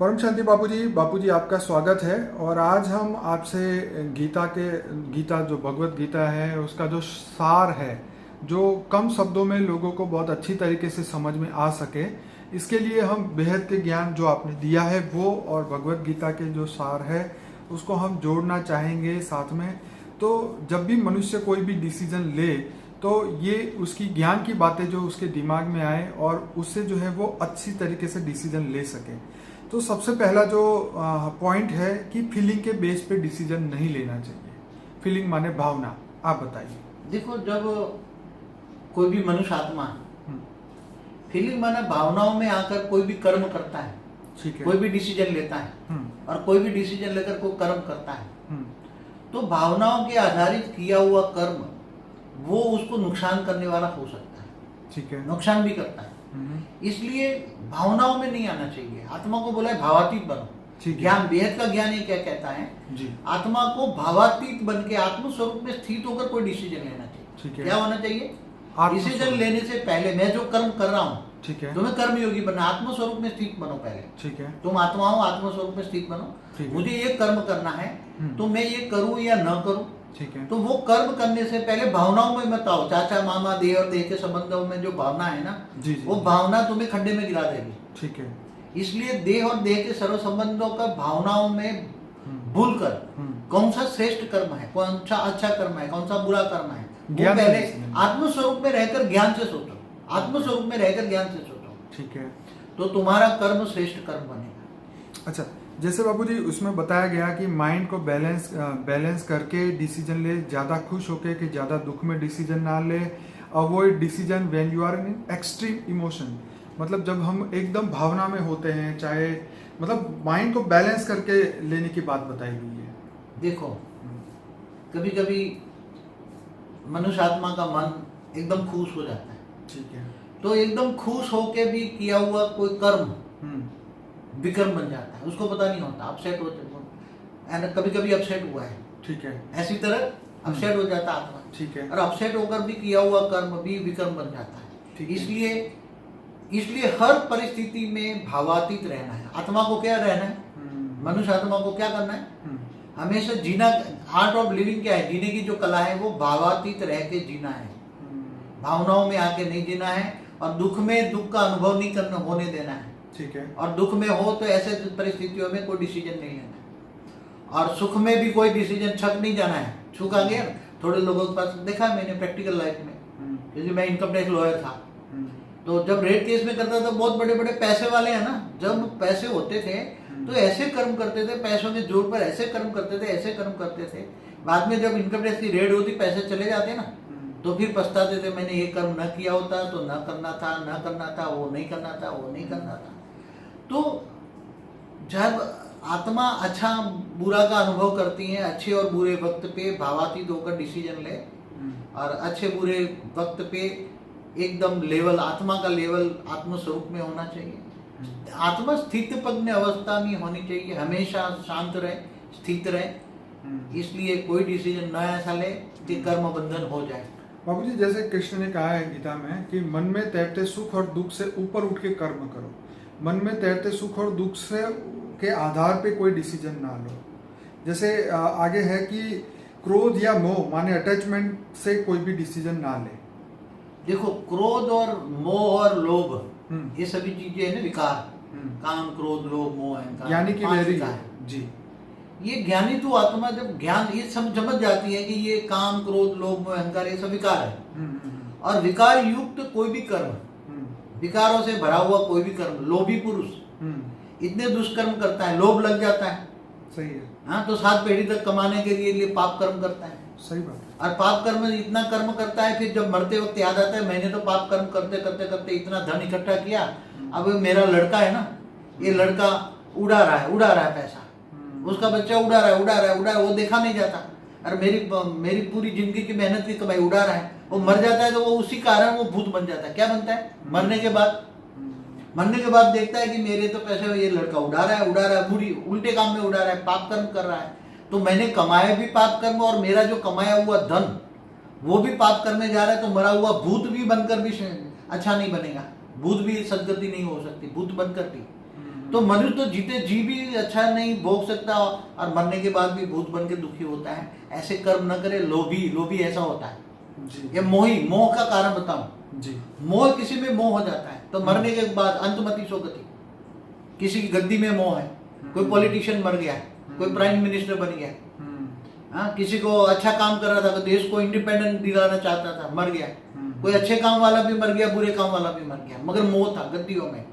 परम शांति बापूजी आपका स्वागत है। और आज हम आपसे गीता जो भगवत गीता है उसका जो सार है, जो कम शब्दों में लोगों को बहुत अच्छी तरीके से समझ में आ सके, इसके लिए हम बेहद के ज्ञान जो आपने दिया है वो और भगवत गीता के जो सार है उसको हम जोड़ना चाहेंगे साथ में। तो जब भी मनुष्य कोई भी डिसीजन ले तो ये उसकी ज्ञान की बातें जो उसके दिमाग में आए और उससे जो है वो अच्छी तरीके से डिसीजन ले सके। तो सबसे पहला जो पॉइंट है कि फीलिंग के बेस पे डिसीजन नहीं लेना चाहिए। फीलिंग माने भावना, आप बताइए। देखो, जब कोई भी मनुष्य आत्मा फीलिंग माने भावनाओं में आकर कोई भी कर्म करता है, ठीक है, कोई भी डिसीजन लेता है और कोई भी डिसीजन लेकर कोई कर्म करता है, तो भावनाओं के आधारित किया हुआ कर्म वो उसको नुकसान करने वाला हो सकता है, ठीक है, नुकसान भी करता है। इसलिए भावनाओं में नहीं आना चाहिए। आत्मा को बोला है भावातीत बनो। ज्ञान, बेहद का ज्ञान ये क्या कहता है जी। आत्मा को भावातीत बन के आत्म स्वरूप में स्थित होकर कोई डिसीजन लेना चाहिए। ठीक है, क्या होना चाहिए? डिसीजन लेने से पहले मैं जो कर्म कर रहा हूँ, ठीक है, तुम्हें कर्म योगी बनना, आत्म स्वरूप में स्थित बनो पहले। ठीक है, तुम आत्मा हो, आत्म स्वरूप में स्थित बनो। मुझे ये कर्म करना है तो मैं ये करूं या न करूं, ठीक है। तो वो कर्म करने से पहले भावनाओं में मत आओ। चाचा मामा देह और देह के संबंधों में जो भावना है ना, जी, जी, वो भावना तुम्हें खड्डे में गिरा देगी। ठीक है। इसलिए देह और देह के सर्व संबंधों का भावनाओं में भूलकर कौन सा श्रेष्ठ कर्म है, कौन सा अच्छा कर्म है, कौन सा बुरा कर्म है, वो पहले आत्म स्वरूप में रहकर ज्ञान से सोचो। आत्म स्वरूप में रहकर ज्ञान से सोचो, ठीक है, तो तुम्हारा कर्म श्रेष्ठ कर्म बनेगा। अच्छा, जैसे बाबूजी उसमें बताया गया कि माइंड को बैलेंस करके डिसीजन ले, ज़्यादा खुश होके कि ज़्यादा दुख में डिसीजन ना ले। Avoid decision when you are in extreme emotion, मतलब जब हम एकदम भावना में होते हैं, चाहे मतलब माइंड को बैलेंस करके लेने की बात बताई गई है। देखो, कभी कभी मनुष्य आत्मा का मन एकदम खुश हो जाता है, ठीक है, तो एकदम खुश होके भी किया हुआ कोई कर्म विकर्म बन जाता है, उसको पता नहीं होता, अपसेट हो जाता। कभी कभी अपसेट हुआ है, ठीक है, ऐसी तरह अपसेट हो जाता आत्मा, ठीक है, और अपसेट होकर भी किया हुआ कर्म भी विकर्म बन जाता है। इसलिए हर परिस्थिति में भावातीत रहना है। आत्मा को क्या रहना है? मनुष्य आत्मा को क्या करना है? हमेशा जीना। आर्ट ऑफ लिविंग क्या है? जीने की जो कला है वो भावातीत रह के जीना है, भावनाओं में आके नहीं जीना है, और दुख में दुख का अनुभव नहीं करना होने देना है, ठीक है। और दुख में हो तो ऐसे परिस्थितियों में कोई डिसीजन नहीं लेना है, और सुख में भी कोई डिसीजन छक नहीं जाना है। छुक आ गया, थोड़े लोगों के पास देखा मैंने प्रैक्टिकल लाइफ में, जैसे मैं इनकम टैक्स लॉयर था, तो जब रेट केस में करता था, बहुत बड़े बड़े पैसे वाले हैं ना, जब पैसे होते थे तो ऐसे कर्म करते थे, पैसों के जोर पर ऐसे कर्म करते थे, ऐसे कर्म करते थे। बाद में जब इनकम टैक्स की रेड होती, पैसे चले जाते ना, तो फिर पछताते थे, मैंने ये कर्म न किया होता तो न करना था, न करना था, वो नहीं करना था, वो नहीं करना था। तो जब आत्मा अच्छा बुरा का अनुभव करती है, अच्छे और बुरे वक्त पे भावातीत होकर डिसीजन ले, और अच्छे बुरे वक्त पे एकदम लेवल, आत्मा का लेवल आत्म स्वरूप में होना चाहिए। आत्मा स्थित प्रज्ञ अवस्था में होनी चाहिए, हमेशा शांत रहे, स्थित रहे। इसलिए कोई डिसीजन न ऐसा ले कि कर्म बंधन हो जाए। बाबूजी, जैसे कृष्ण ने कहा है गीता में कि मन में तैरते सुख और दुख से ऊपर उठ के कर्म करो। मन में तैरते सुख और दुख से के आधार पे कोई डिसीजन ना लो। जैसे आगे है कि क्रोध या मोह माने अटैचमेंट से कोई भी डिसीजन ना ले। देखो, क्रोध और मोह और लोभ, ये सभी चीजें है ना, विकार, काम क्रोध लोभ मोह अहंकार, यानी कि वेरी जी, ये ज्ञानी तो आत्मा जब ज्ञान ये समझ जाती है कि ये काम क्रोध लोभ मोह अहंकार ये सब विकार है, और विकार युक्त कोई भी कर्म, विकारों से भरा हुआ कोई भी कर्म, लोभी पुरुष इतने दुष्कर्म करता है, लोभ लग जाता है, सही है, हाँ, तो 7 पीढ़ी तक कमाने के लिए पाप कर्म करता है। सही बात। और पाप कर्म इतना कर्म करता है, फिर जब मरते वक्त याद आता है, मैंने तो पाप कर्म करते करते करते इतना धन इकट्ठा किया, अब मेरा लड़का है ना, ये लड़का उड़ा रहा है पैसा, उसका बच्चा उड़ा रहा है, वो देखा नहीं जाता, और मेरी पूरी जिंदगी की मेहनत की कमाई उड़ा रहा है, वो मर जाता है तो वो उसी कारण वो भूत बन जाता है। क्या बनता है? मरने के बाद देखता है कि मेरे तो पैसे ये लड़का उड़ा रहा है, बुरी उल्टे काम में उड़ा रहा है, पाप कर्म कर रहा है, तो मैंने कमाया भी पाप कर्म, और मेरा जो कमाया हुआ धन वो भी पाप करने जा रहा है, तो मरा हुआ भूत भी बनकर भी अच्छा नहीं बनेगा, भूत भी सदगति नहीं हो सकती, भूत बनकर भी। तो मनुष्य तो जीते जी भी अच्छा नहीं भोग सकता और मरने के बाद भी भूत बन के दुखी होता है। ऐसे कर्म न करे। लोभी ऐसा होता है। जी ये मोह का कारण बताऊं। जी मोह किसी में मोह हो जाता है तो मरने के बाद अंतमति सोगति। किसी की गद्दी में मोह है, कोई पॉलिटिशियन मर गया, कोई प्राइम मिनिस्टर बन गया, हाँ, किसी को अच्छा काम कर रहा था, देश को इंडिपेंडेंट दिलाना चाहता था, मर गया। कोई अच्छे काम वाला भी मर गया, बुरे काम वाला भी मर गया, मगर मोह था गद्दियों में,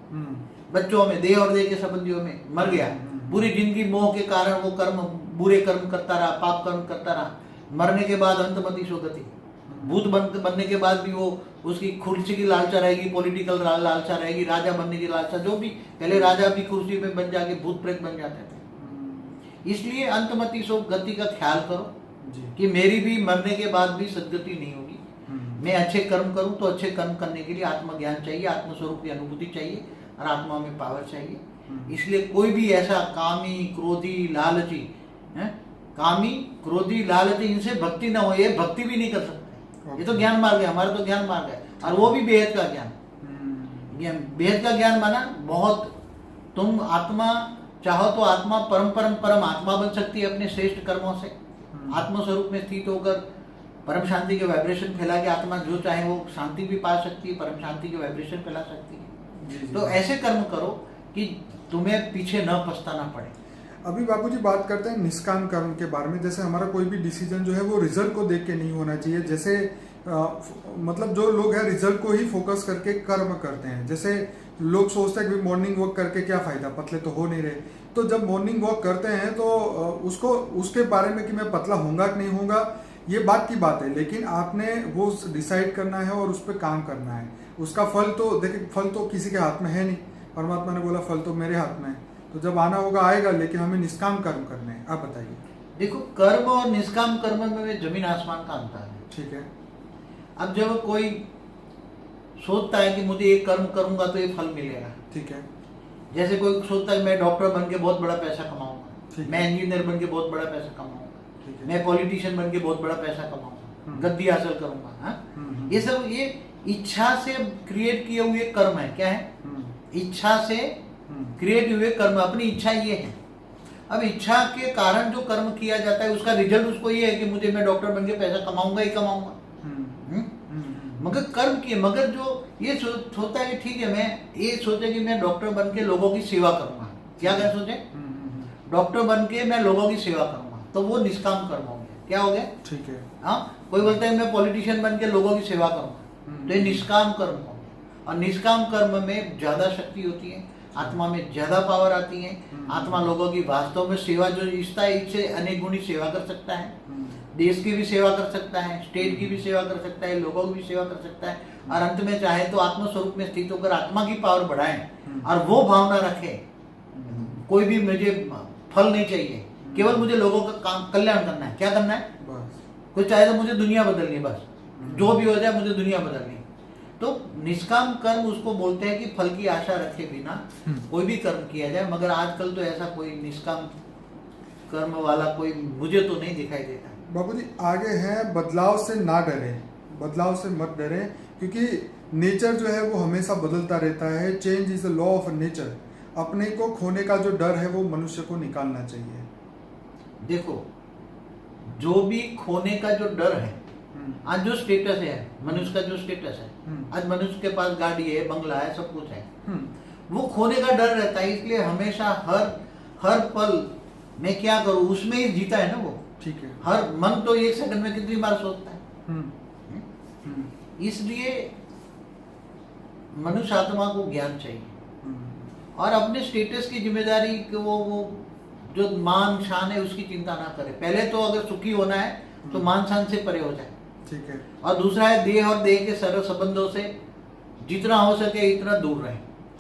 बच्चों में, देह और देह के संबंधियों में मर गया। पूरी जिंदगी मोह के कारण वो कर्म, बुरे कर्म करता रहा, पाप कर्म करता रहा। मरने के बाद अंतमति सोगति। भूत बनने के बाद भी वो उसकी कुर्सी की लालसा रहेगी, पॉलिटिकल लालसा रहेगी, राजा बनने की लालसा, जो भी पहले राजा भी कुर्सी पे बन जाके भूत प्रेत बन जाते थे। इसलिए अंतमति सोगति का ख्याल करो कि मेरी भी मरने के बाद भी सदगति नहीं होगी। मैं अच्छे कर्म करूं तो अच्छे कर्म करने के लिए आत्मज्ञान चाहिए, आत्मस्वरूप की अनुभूति चाहिए और आत्मा में पावर चाहिए। इसलिए कोई भी ऐसा कामी, क्रोधी, लालची, कामी, क्रोधी, लालची, इनसे भक्ति ना हो, ये भक्ति भी नहीं कर सकते। ये तो ज्ञान मार्ग है, हमारा तो ज्ञान मार्ग है, और वो भी बेहद का ज्ञान। बेहद का ज्ञान माना बहुत, तुम आत्मा चाहो तो आत्मा परम आत्मा बन सकती है अपने श्रेष्ठ कर्मों से। आत्म स्वरूप में स्थित होकर परम शांति के वाइब्रेशन फैला के आत्मा जो चाहे वो शांति भी पा सकती है, परम शांति के वाइब्रेशन फैला सकती है। तो ऐसे कर्म करो कि तुम्हें पीछे न पछताना पड़े। अभी बापूजी बात करते हैं निष्काम कर्म के बारे में। जैसे हमारा कोई भी डिसीजन जो है वो रिजल्ट को देख के नहीं होना चाहिए। जैसे मतलब जो लोग हैं रिजल्ट को ही फोकस करके कर्म करते हैं। जैसे लोग सोचते हैं कि मॉर्निंग वॉक करके क्या फ़ायदा, पतले तो हो नहीं रहे। तो जब मॉर्निंग वॉक करते हैं तो उसको उसके बारे में कि मैं पतला होऊंगा कि नहीं होऊंगा ये बात की बात है, लेकिन आपने वो डिसाइड करना है और उस पर काम करना है। उसका फल तो देखिए, फल तो किसी के हाथ में है नहीं। परमात्मा ने बोला फल तो मेरे हाथ में है, तो जब आना होगा आएगा, लेकिन हमें निष्काम कर्म करने हैं। आप बताइए। देखो, कर्म और निष्काम कर्म में जमीन आसमान का अंतर है। ठीक है। अब जब कोई सोचता है कि मुझे ये कर्म करूंगा तो ये फल मिलेगा, ठीक है। जैसे कोई सोचता है मैं डॉक्टर बन के बहुत बड़ा पैसा कमाऊंगा, मैं इंजीनियर बन के बहुत बड़ा पैसा कमाऊंगा, मैं पॉलिटिशियन बन के बहुत बड़ा पैसा कमाऊंगा, गद्दी हासिल करूंगा। ये सब ये इच्छा से क्रिएट किए हुए कर्म है। क्या है? इच्छा से क्रिएट हुए कर्म, अपनी इच्छा ये है। अब इच्छा के कारण जो कर्म किया जाता है उसका रिजल्ट उसको ये है कि मुझे, मैं डॉक्टर बन के पैसा कमाऊंगा ही कमाऊंगा। मगर कर्म किए, मगर जो ये सोचता है कि ठीक है, मैं ये सोचे कि मैं डॉक्टर बन के लोगों की सेवा करूंगा। क्या क्या सोचे? डॉक्टर बन के मैं लोगों की सेवा करूंगा, तो वो निष्काम कर्म हो गया। क्या हो गया? ठीक है। हाँ, कोई बोलता है मैं पॉलिटिशियन बन के लोगों की सेवा करूंगा, तो ये निष्काम कर्म हो गया। और निष्काम कर्म में ज्यादा शक्ति होती है, आत्मा में ज्यादा पावर आती है। आत्मा लोगों की वास्तव में सेवा जो इच्छा है, इससे अनेक गुणी सेवा कर सकता है। देश की भी सेवा कर सकता है, स्टेट की भी सेवा कर सकता है, लोगों की भी सेवा कर सकता है, और अंत में चाहे तो आत्म स्वरूप में स्थित होकर आत्मा की पावर बढ़ाए और वो भावना रखे, कोई भी मुझे फल नहीं चाहिए, केवल मुझे लोगों का काम कल्याण करना है। क्या करना है? कोई चाहे तो मुझे दुनिया बदलनी है, बस जो भी हो जाए मुझे दुनिया बदलनी है। तो निष्काम कर्म उसको बोलते हैं कि फल की आशा रखे बिना कोई भी कर्म किया जाए। मगर आजकल तो ऐसा कोई निष्काम कर्म वाला कोई मुझे तो नहीं दिखाई देता। बाबूजी आगे है, बदलाव से ना डरे, बदलाव से मत डरे, क्योंकि नेचर जो है वो हमेशा बदलता रहता है। Change is the law of nature. अपने को खोने का जो डर है वो मनुष्य को निकालना चाहिए। देखो, जो भी खोने का जो डर है, आज जो स्टेटस है मनुष्य का, जो स्टेटस है, आज मनुष्य के पास गाड़ी है, बंगला है, सब कुछ है, वो खोने का डर रहता है। इसलिए हमेशा हर पल मैं क्या करूं उसमें ही जीता है ना वो। ठीक है। हर मन तो एक सेकंड में कितनी बार सोचता है। इसलिए मनुष्य आत्मा को ज्ञान चाहिए और अपने स्टेटस की जिम्मेदारी कि वो जो मान शान है उसकी चिंता ना करे। पहले तो अगर सुखी होना है तो मान शान से परे हो जाए। ठीक है। और दूसरा है देह और देह के सर्व संबंधों से जितना हो सके इतना दूर रहे,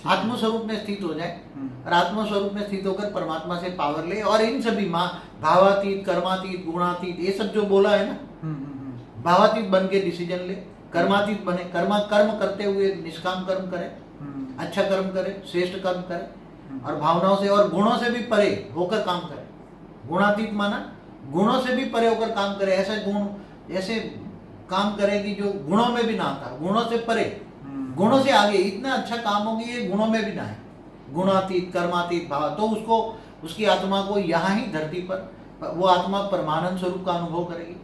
आत्म स्वरूप में स्थित हो जाए और आत्म स्वरूप में स्थित होकर परमात्मा से पावर ले। और इन सभी भावातीत, कर्मातीत, गुणातीत, ये सब जो बोला है ना, भावातीत बन के डिसीजन ले, कर्मातीत बने, कर्म करते हुए निष्काम कर्म करे, अच्छा कर्म करे, श्रेष्ठ कर्म करे, और भावनाओं से और गुणों से भी परे होकर काम करे। गुणातीत माना गुणों से भी परे होकर काम करे। ऐसे काम करे कि जो गुणों में भी ना आता, गुणों से परे, गुणों से आगे, इतना अच्छा काम होगी ये गुणों में भी ना है। गुणातीत कर्मातीत भाव, तो उसको उसकी आत्मा को यहाँ ही धरती पर वो आत्मा परमानंद स्वरूप का अनुभव करेगी।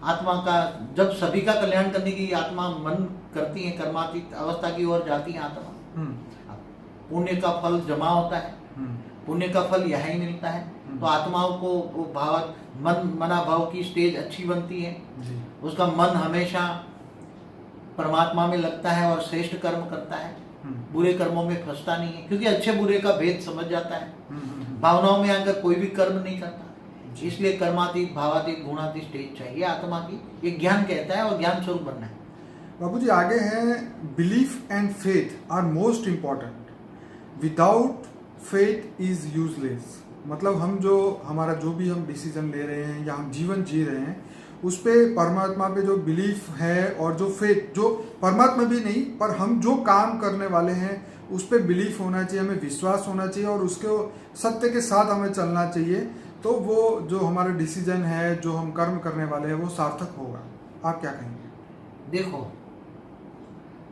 आत्मा का जब सभी का कल्याण करने की आत्मा मन करती है, कर्मातीत अवस्था की ओर जाती है आत्मा, पुण्य का फल जमा होता है, पुण्य का फल यहाँ ही मिलता है, तो आत्माओं को वो भाव मना भाव की स्टेज अच्छी बनती है, उसका मन हमेशा परमात्मा में लगता है और श्रेष्ठ कर्म करता है, बुरे कर्मों में फंसता नहीं है, क्योंकि अच्छे बुरे का भेद समझ जाता है, भावनाओं में आकर कोई भी कर्म नहीं करता। इसलिए कर्मातीत भावातीत गुणातीत स्टेज चाहिए आत्मा की, ये ज्ञान कहता है और ज्ञान स्वरूप बनना है। बाबूजी आगे हैं, belief and faith are most important, without faith is useless. मतलब हमारा जो भी हम डिसीजन ले रहे हैं या हम जीवन जी रहे हैं, उस पे परमात्मा पे जो बिलीफ है और जो फेथ, जो परमात्मा भी नहीं पर हम जो काम करने वाले हैं उस पे बिलीफ होना चाहिए, हमें विश्वास होना चाहिए और उसके सत्य के साथ हमें चलना चाहिए, तो वो जो हमारा डिसीजन है, जो हम कर्म करने वाले हैं, वो सार्थक होगा। आप क्या कहेंगे? देखो,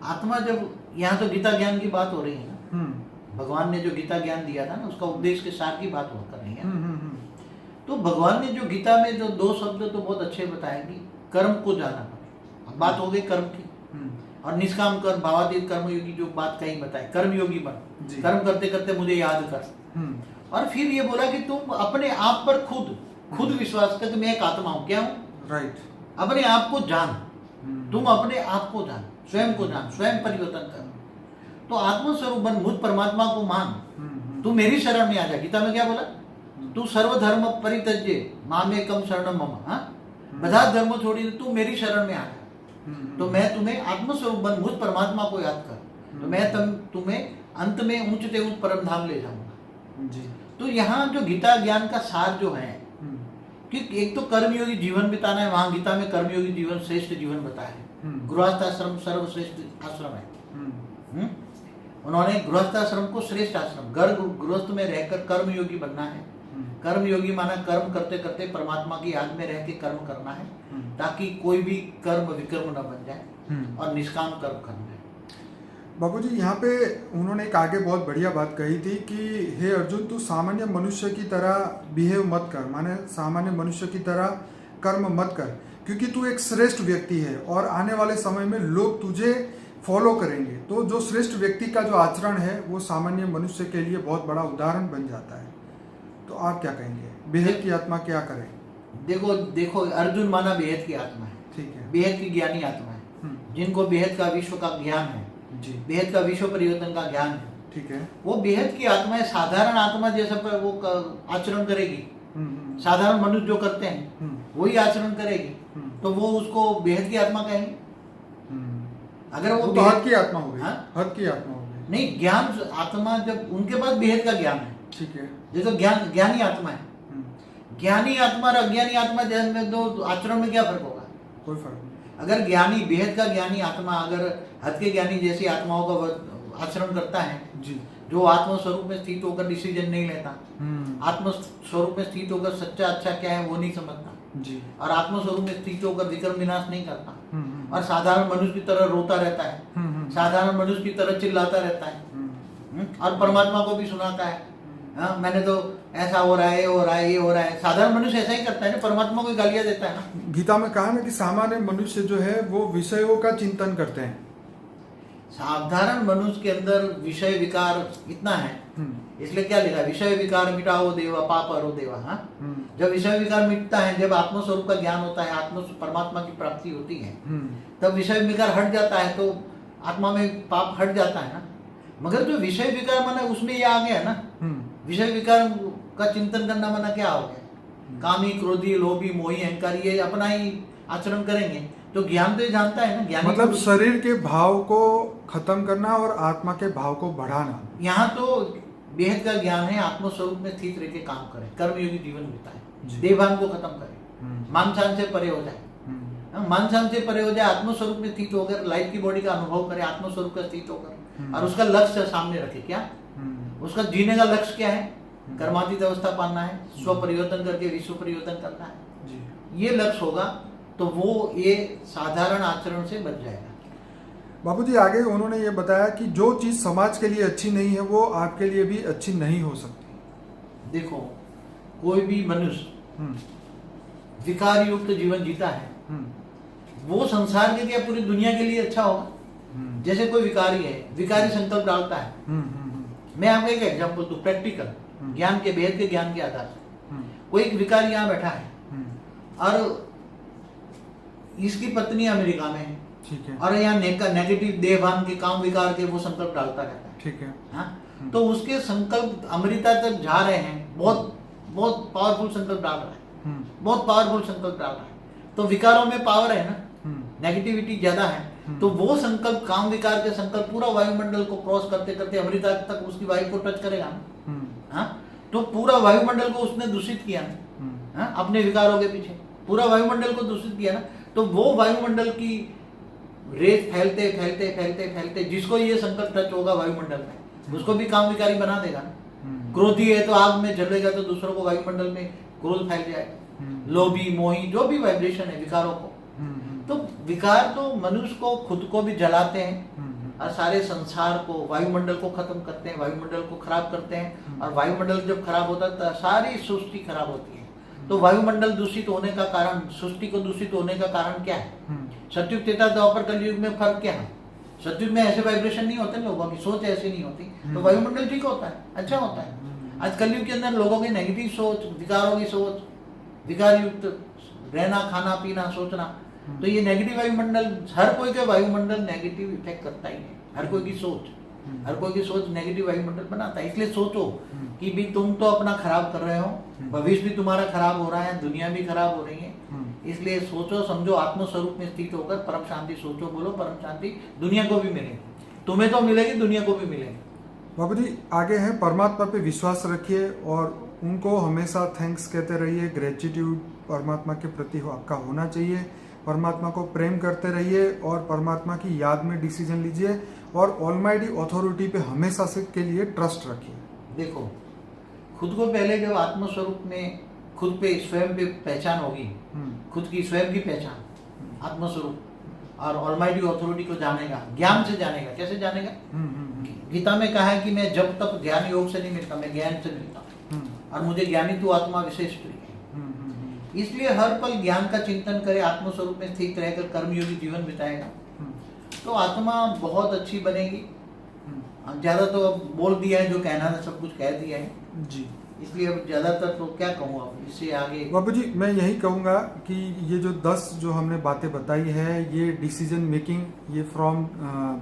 आत्मा जब यहाँ तो गीता ज्ञान की बात हो रही है ना, भगवान ने जो गीता ज्ञान दिया था ना, उसका उपदेश के सार की बात हो कर रही है। तो भगवान ने जो गीता में जो 2 शब्द तो बहुत अच्छे बताए कि कर्म को जाना। अब बात हो गई कर्म की, और निष्काम कर्म भावातीत कर्मयोगी जो बात कहीं बताए, कर्मयोगी बन, कर्म करते करते मुझे याद कर। और फिर ये बोला कि तुम अपने आप पर खुद विश्वास कर, मैं एक आत्मा हूं, क्या हूं? राइट। अपने आप को जान, तुम अपने आप को जान, स्वयं को जान, स्वयं परिवर्तन कर। तो आत्मस्वरूप बन, मुझ परमात्मा को मान, तू मेरी शरण में आ जा। गीता में क्या बोला? तू सर्वधर्म परित्यज्य मामेकम शरणम मम, બધા ધર્મો છોડીને तू मेरी शरण में आ जा। तो मैं तुम्हें आत्मस्वरूप बन, मुझ परमात्मा को याद कर, तो मैं तुम्हें अंत में ऊंचते ऊंच परम धाम ले जाऊंगा जी। तो यहाँ जो गीता ज्ञान का सार जो है कि एक तो कर्मयोगी जीवन बिताना है, वहां गीता में कर्मयोगी जीवन श्रेष्ठ जीवन बताया है। गृहस्थाश्रम सर्वश्रेष्ठ आश्रम है। उन्होंने गृहस्थाश्रम को श्रेष्ठ आश्रम, गृहस्थ में रहकर कर्मयोगी बनना है। कर्मयोगी माना कर्म करते करते परमात्मा की याद में रह के कर्म करना है, ताकि कोई भी कर्म विकर्म न बन जाए और निष्काम कर्म करना है। बाबूजी यहाँ पे उन्होंने एक आगे बहुत बढ़िया बात कही थी कि हे अर्जुन, तू सामान्य मनुष्य की तरह बिहेव मत कर, माने सामान्य मनुष्य की तरह कर्म मत कर, क्योंकि तू एक श्रेष्ठ व्यक्ति है और आने वाले समय में लोग तुझे फॉलो करेंगे। तो जो श्रेष्ठ व्यक्ति का जो आचरण है वो सामान्य मनुष्य के लिए बहुत बड़ा उदाहरण बन जाता है। तो आप क्या कहेंगे, बेहद की आत्मा क्या करे? देखो अर्जुन माना बेहद की आत्मा है, ठीक है, बेहद की ज्ञानी आत्मा है, जिनको बेहद का विश्व का ज्ञान है जी, बेहद का विश्व परिवर्तन का ज्ञान है, ठीक है, वो बेहद की आत्मा है। साधारण आत्मा जैसा पर वो आचरण करेगी, साधारण मनुष्य जो करते हैं वही आचरण करेगी, तो वो उसको बेहद की आत्मा कहेंगे। अगर वो तो हद की आत्मा हो गई, हद की आत्मा हो गई। नहीं, ज्ञान आत्मा जब उनके पास बेहद का ज्ञान है, ठीक है, जैसे ज्ञानी आत्मा है, ज्ञानी आत्मा और अज्ञानी आत्मा में दो आचरण में क्या फर्क होगा? कोई फर्क नहीं। अगर ज्ञानी बेहद का ज्ञानी आत्मा अगर हद के ज्ञानी जैसी आत्माओं का आचरण करता है जी, जो आत्म स्वरूप में स्थित होकर डिसीजन नहीं लेता, आत्म स्वरूप में स्थित होकर सच्चा अच्छा क्या है वो नहीं समझता जी, और आत्म स्वरूप में स्थित होकर विक्रम विनाश नहीं करता, और साधारण मनुष्य की तरह रोता रहता है, साधारण मनुष्य की तरह चिल्लाता रहता है, और परमात्मा को भी सुनाता है, मैंने तो ऐसा हो रहा है, ये हो रहा है, ये हो रहा है। साधारण मनुष्य ऐसा ही करता है ना, परमात्मा को गालियां देता है ना। गीता में कहा ना कि सामान्य मनुष्य जो है वो विषयों का चिंतन करते हैं। साधारण मनुष्य के अंदर विषय विकार इतना है, इसलिए क्या लिखा, विषय विकार मिटाओ देवा पाप हरो देवा। जब विषय विकार मिटता है, जब आत्म स्वरूप का ज्ञान होता है, आत्म परमात्मा की प्राप्ति होती है, तब विषय विकार हट जाता है, तो आत्मा में पाप हट जाता है ना। मगर जो विषय विकार माना उसमें ये आ गया ना, विषय विकार का चिंतन करना माना क्या हो गया, कामी क्रोधी लोभी मोही अहंकारी ये अपना ही आचरण करेंगे, तो ज्ञान तो ये जानता है ना, ज्ञान मतलब शरीर के भाव को खत्म करना और आत्मा के भाव को बढ़ाना। यहाँ तो बेहद का ज्ञान है, आत्म स्वरूप में स्थित रह के काम करे, कर्मयोगी जीवन बिताए, देहभान को खत्म करे, मानसान से परे हो जाए, मानसान से परे हो जाए, आत्म स्वरूप में स्थित होकर लाइफ की बॉडी का अनुभव करे, आत्म स्वरूप का स्थित होकर, और उसका लक्ष्य सामने रखे। क्या उसका जीने का लक्ष्य क्या है? कर्मातीत अवस्था पाना है, स्व परिवर्तन करके विश्व परिवर्तन करना है जी। ये लक्ष्य होगा तो वो ये साधारण आचरण से बच जाएगा। बापूजी आगे उन्होंने ये बताया कि जो चीज़ समाज के लिए अच्छी नहीं है वो आपके लिए भी अच्छी नहीं हो सकती। देखो, कोई भी मनुष्य हम्म, विकार युक्त जीवन जीता है, हम्म, वो संसार के लिए, पूरी दुनिया के लिए अच्छा होगा। हम्म, जैसे कोई विकारी है, विकारी संकल्प डालता है। हम्म, हम्म, मैं आपको एक एग्जांपल दूं, प्रैक्टिकल हम्म। ज्ञान के, भेद के ज्ञान के आधार से। हम्म, कोई एक विकारी यहाँ बैठा है हम्म, और इसकी पत्नी अमेरिका में है, ठीक है, और यहाँ नेगेटिव देहभान के, काम विकार के वो संकल्प डालता रहता है। ठीक है, हाँ? तो उसके संकल्प अमृता तक जा रहे हैं, बहुत बहुत पावरफुल संकल्प डाल रहा है, बहुत पावरफुल संकल्प डाल रहा है। तो विकारों में पावर है ना, नेगेटिविटी ज्यादा है, तो वो संकल्प, काम विकार के संकल्प पूरा वायुमंडल को क्रॉस करते करते अमृता तक उसकी वायु को टच करेगा ना। हाँ? तो पूरा वायुमंडल को उसने दूषित किया ना। हाँ? अपने विकारों के पीछे पूरा वायुमंडल को दूषित किया ना। तो वो वायुमंडल की रेत फैलते फैलते फैलते फैलते, जिसको ये संकल्प टच होगा वायुमंडल में, उसको भी काम विकारी बना देगा ना। क्रोधी है तो आग में जलेगा, तो दूसरों को वायुमंडल में क्रोध फैल जाएगा। लोभी, मोही, जो भी वाइब्रेशन है विकारों को, तो विकार तो मनुष्य को, खुद को भी जलाते हैं और सारे संसार को, वायुमंडल को खत्म करते हैं, वायुमंडल को खराब करते हैं। और वायुमंडल जब खराब होता है तो सारी सृष्टि खराब होती है। तो वायुमंडल दूषित होने का कारण, सृष्टि को दूषित होने का कारण क्या है? सतयुग, त्रेता, द्वापर, कलयुग में फर्क क्या है? सतयुग में ऐसे वाइब्रेशन नहीं होते, लोगों की सोच ऐसी नहीं होती, तो वायुमंडल ठीक होता है, अच्छा होता है। आज कलयुग के अंदर लोगों की नेगेटिव सोच, विकारों की सोच, विकार युक्त रहना, खाना पीना, सोचना, तो ये नेगेटिव वायुमंडल, हर कोई का वायुमंडल नेगेटिव इफेक्ट करता ही है। हर कोई की सोच, हर कोई की सोच नेगेटिव वायुमंडल बनाता है। इसलिए सोचो कि भी तुम तो अपना खराब कर रहे हो, भविष्य भी तुम्हारा खराब हो रहा है, दुनिया भी खराब हो रही है। इसलिए सोचो, समझो, आत्मस्वरूप में स्थित होकर परम शांति सोचो, बोलो परम शांति दुनिया को भी मिलेगी, तुम्हें तो मिलेगी, दुनिया को भी मिलेगी। बाबू जी आगे है, परमात्मा पे विश्वास रखिए और उनको हमेशा थैंक्स कहते रहिए। ग्रेटिट्यूड परमात्मा के प्रति आपका होना चाहिए। परमात्मा को प्रेम करते रहिए और परमात्मा की याद में डिसीजन लीजिए और ऑलमाइटी अथॉरिटी पे हमेशा से के लिए ट्रस्ट रखिए। देखो, खुद को पहले जब आत्मस्वरूप में खुद पे, स्वयं पे पहचान होगी, खुद की स्वयं की पहचान, आत्मस्वरूप, और ऑलमाइटी अथॉरिटी को जानेगा, ज्ञान से जानेगा। कैसे जानेगा? गीता में कहा है कि मैं जब तक ध्यान योग से नहीं मिलता, मैं ज्ञान से मिलता हूँ, और मुझे ज्ञानी तू आत्मा विशेष प्रिय है। इसलिए हर पल ज्ञान का चिंतन करे, आत्मस्वरूप में स्थित रहकर कर्मयोगी जीवन बिताएगा, तो आत्मा बहुत अच्छी बनेगी। ज्यादा तो अब बोल दिया है, जो कहना था सब कुछ कह दिया है जी। इसलिए अब ज्यादातर तो क्या कहूँ, अब इससे आगे बाबू जी मैं यही कहूँगा कि ये जो 10 जो हमने बातें बताई है, ये डिसीजन मेकिंग, ये फ्रॉम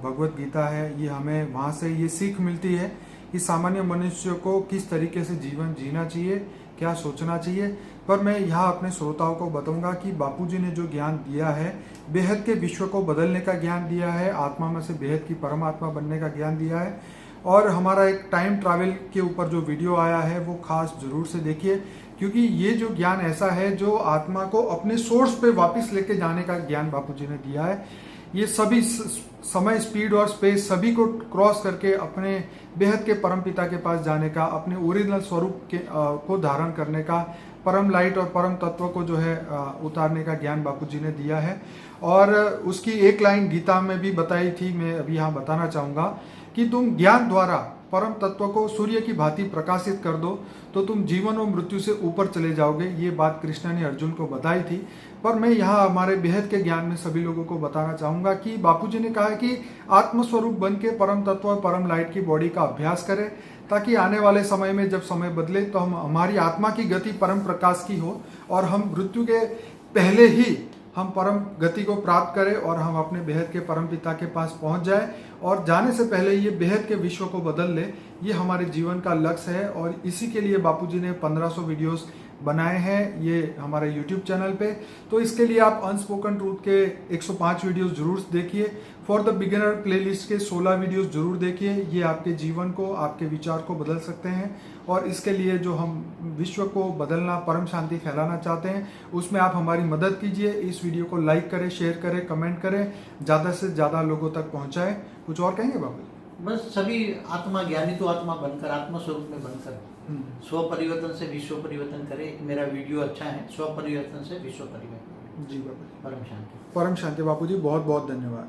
भगवत गीता है। ये हमें वहाँ से ये सीख मिलती है कि सामान्य मनुष्य को किस तरीके से जीवन जीना चाहिए, क्या सोचना चाहिए। पर मैं यहाँ अपने श्रोताओं को बताऊंगा कि बापूजी ने जो ज्ञान दिया है, बेहद के विश्व को बदलने का ज्ञान दिया है, आत्मा में से बेहद की परमात्मा बनने का ज्ञान दिया है। और हमारा एक टाइम ट्रैवल के ऊपर जो वीडियो आया है वो खास जरूर से देखिए, क्योंकि ये जो ज्ञान ऐसा है जो आत्मा को अपने सोर्स पे वापस लेके जाने का ज्ञान बापूजी ने दिया है। ये सभी समय, स्पीड और स्पेस सभी को क्रॉस करके अपने बेहद के परम पिता के पास जाने का, अपने ओरिजिनल स्वरूप के को धारण करने का, परम लाइट और परम तत्व को जो है उतारने का ज्ञान बापूजी ने दिया है। और उसकी एक लाइन गीता में भी बताई थी, मैं अभी यहाँ बताना चाहूँगा कि तुम ज्ञान द्वारा परम तत्व को सूर्य की भांति प्रकाशित कर दो तो तुम जीवन और मृत्यु से ऊपर चले जाओगे। ये बात कृष्ण ने अर्जुन को बताई थी। पर मैं यहाँ हमारे बेहद के ज्ञान में सभी लोगों को बताना चाहूँगा कि बापूजी ने कहा है कि आत्मस्वरूप बन के परम तत्व और परम लाइट की बॉडी का अभ्यास करें, ताकि आने वाले समय में जब समय बदले तो हमारी आत्मा की गति परम प्रकाश की हो और हम मृत्यु के पहले ही हम परम गति को प्राप्त करें और हम अपने बेहद के परम पिता के पास पहुंच जाए और जाने से पहले ये बेहद के विश्व को बदल ले। ये हमारे जीवन का लक्ष्य है और इसी के लिए बापूजी ने 1500 वीडियोस बनाए हैं ये हमारे YouTube चैनल पे। तो इसके लिए आप अनस्पोकन ट्रूथ के 105 वीडियोस जरूर देखिए। फॉर द बिगिनर प्लेलिस्ट के 16 वीडियोस जरूर देखिए। ये आपके जीवन को, आपके विचार को बदल सकते हैं और इसके लिए जो हम विश्व को बदलना, परम शांति फैलाना चाहते हैं, उसमें आप हमारी मदद कीजिए। इस वीडियो को लाइक करें, शेयर करें, कमेंट करें, ज़्यादा से ज़्यादा लोगों तक पहुँचाएं। कुछ और कहेंगे बाबू? बस सभी आत्मा, ज्ञानी तो आत्मा बनकर, आत्मस्वरूप में बनकर स्व परिवर्तन से विश्व परिवर्तन करे। मेरा वीडियो अच्छा है, स्व परिवर्तन से विश्व परिवर्तन। जी बाबू, परम शांति। परम शांति बापू जी, बहुत बहुत धन्यवाद।